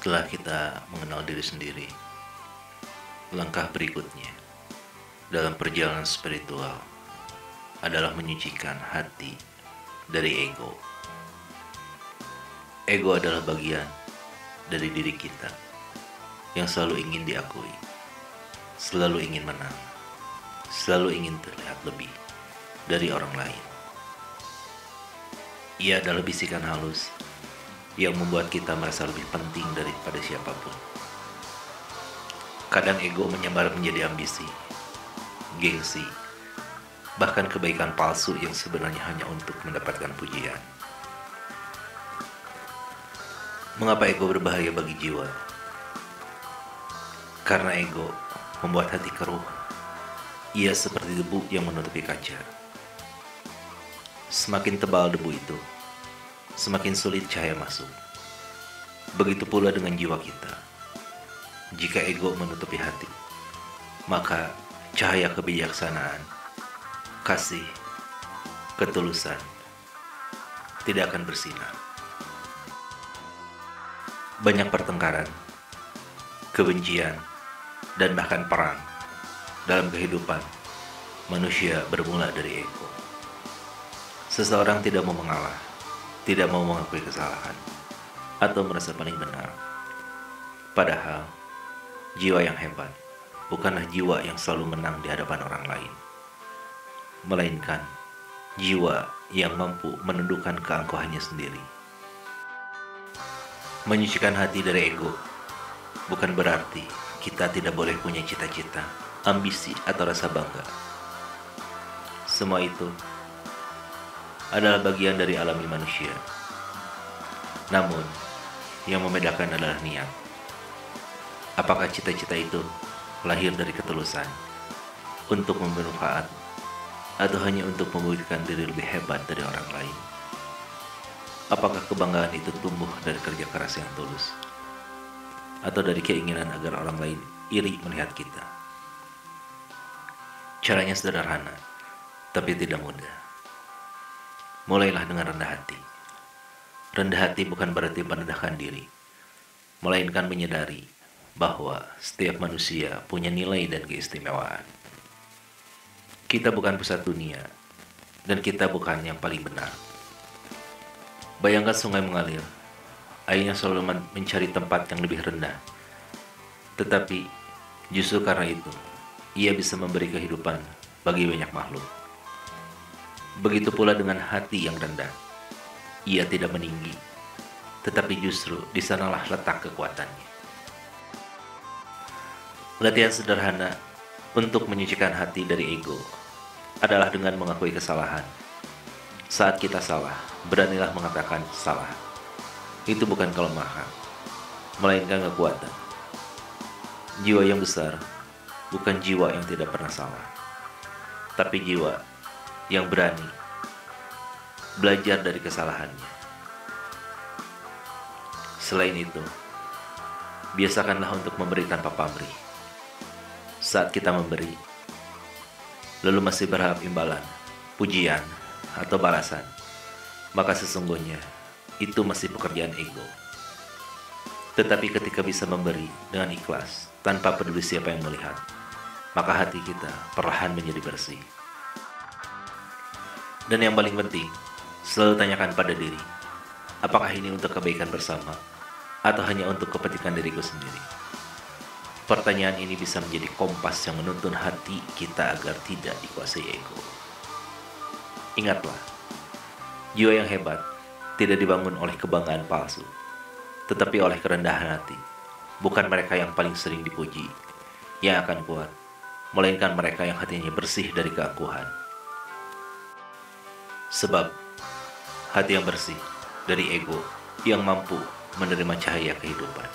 Setelah kita mengenal diri sendiri, langkah berikutnya dalam perjalanan spiritual adalah menyucikan hati dari ego. Ego adalah bagian dari diri kita yang selalu ingin diakui, selalu ingin menang, selalu ingin terlihat lebih dari orang lain. Ia adalah bisikan halus yang membuat kita merasa lebih penting daripada siapapun. Kadang ego menyamar menjadi ambisi, gengsi, bahkan kebaikan palsu yang sebenarnya hanya untuk mendapatkan pujian. Mengapa ego berbahaya bagi jiwa? Karena ego membuat hati keruh. Ia seperti debu yang menutupi kaca. Semakin tebal debu itu, semakin sulit cahaya masuk. Begitu pula dengan jiwa kita. Jika ego menutupi hati, maka cahaya kebijaksanaan, kasih, ketulusan tidak akan bersinar. Banyak pertengkaran, kebencian, dan bahkan perang dalam kehidupan manusia bermula dari ego. Seseorang tidak mau mengalah, tidak mau mengakui kesalahan, atau merasa paling benar. Padahal, jiwa yang hebat bukanlah jiwa yang selalu menang di hadapan orang lain, melainkan jiwa yang mampu menundukkan keangkuhannya sendiri. Menyucikan hati dari ego bukan berarti kita tidak boleh punya cita-cita, ambisi, atau rasa bangga. Semua itu adalah bagian dari alami manusia. Namun, yang membedakan adalah niat. Apakah cita-cita itu lahir dari ketulusan, untuk bermanfaat, atau hanya untuk membuktikan diri lebih hebat dari orang lain? Apakah kebanggaan itu tumbuh dari kerja keras yang tulus, atau dari keinginan agar orang lain iri melihat kita? Caranya sederhana, tapi tidak mudah. Mulailah dengan rendah hati. Rendah hati bukan berarti merendahkan diri, melainkan menyadari bahwa setiap manusia punya nilai dan keistimewaan. Kita bukan pusat dunia, dan kita bukan yang paling benar. Bayangkan sungai mengalir, airnya selalu mencari tempat yang lebih rendah. Tetapi justru karena itu, ia bisa memberi kehidupan bagi banyak makhluk. Begitu pula dengan hati yang rendah. Ia tidak meninggi, tetapi justru di sanalah letak kekuatannya. Latihan sederhana untuk menyucikan hati dari ego adalah dengan mengakui kesalahan. Saat kita salah, beranilah mengatakan salah. Itu bukan kelemahan, melainkan kekuatan. Jiwa yang besar bukan jiwa yang tidak pernah salah, tapi jiwa yang berani belajar dari kesalahannya. Selain itu, biasakanlah untuk memberi tanpa pamrih. Saat kita memberi, lalu masih berharap imbalan, pujian, atau balasan, maka sesungguhnya itu masih pekerjaan ego. Tetapi ketika bisa memberi dengan ikhlas, tanpa peduli siapa yang melihat, maka hati kita perlahan menjadi bersih. Dan yang paling penting, selalu tanyakan pada diri, apakah ini untuk kebaikan bersama, atau hanya untuk kepentingan diriku sendiri? Pertanyaan ini bisa menjadi kompas yang menuntun hati kita agar tidak dikuasai ego. Ingatlah, jiwa yang hebat tidak dibangun oleh kebanggaan palsu, tetapi oleh kerendahan hati. Bukan mereka yang paling sering dipuji yang akan kuat, melainkan mereka yang hatinya bersih dari keangkuhan. Sebab hati yang bersih dari ego yang mampu menerima cahaya kehidupan.